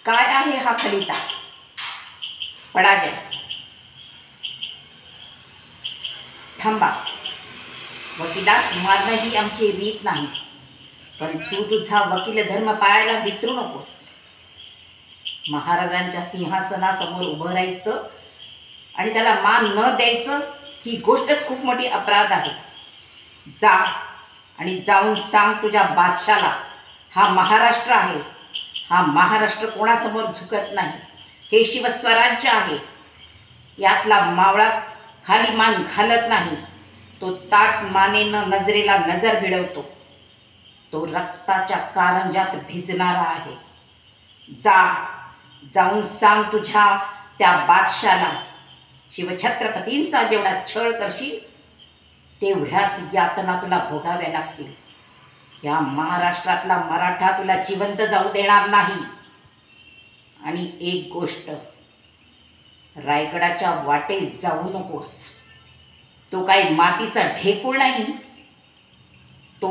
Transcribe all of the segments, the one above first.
काय आहे हा फलिता? पडा गया. थांबा. वकिलास मारणं ही आमची रीत नाही, पण तू तुझा वकील धर्म पाळायला विसरू नकोस. महाराजांच्या सिंहासनासमोर उभं राहायचं आणि त्याला मान न द्यायचं ही गोष्टच खूप मोठी अपराध आहे. जा आणि जाऊन सांग तुझ्या बादशाला, हा महाराष्ट्र आहे, हा महाराष्ट्र कोणासमोर झुकत नाही, हे शिवस्वराज्य आहे, यातला मावळा खाली मान घालत नाही, तो ताट मानेनं नजरेला नजर भिडवतो, तो रक्ताच्या कारंजात भिजणारा आहे. जाऊन सांग तुझ्या त्या बादशाला, शिवछत्रपतींचा जेवढा छळ करशील तेवढ्याच यातना तुला भोगाव्या लागतील. या महाराष्ट्रातला मराठा तुला जिवंत जाऊ देणार नाही. आणि एक गोष्ट, रायगडाच्या वाटेस जाऊ नकोस. तो काही मातीचा ढेकूळ नाही, तो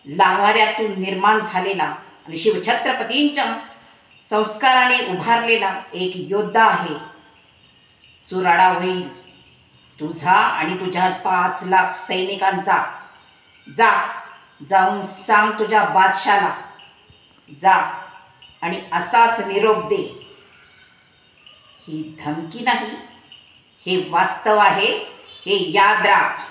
लाव्हाऱ्यातून निर्माण झालेला आणि शिवछत्रपतींच्या संस्काराने उभारलेला एक योद्धा आहे. चुराडा होईल तुझा आणि तुझ्या 5 लाख सैनिकांचा. जाऊन सांग तुझ्या बादशाला. जा आणि असाच निरोप दे. ही धमकी नाही, हे वास्तव आहे, हे याद राख.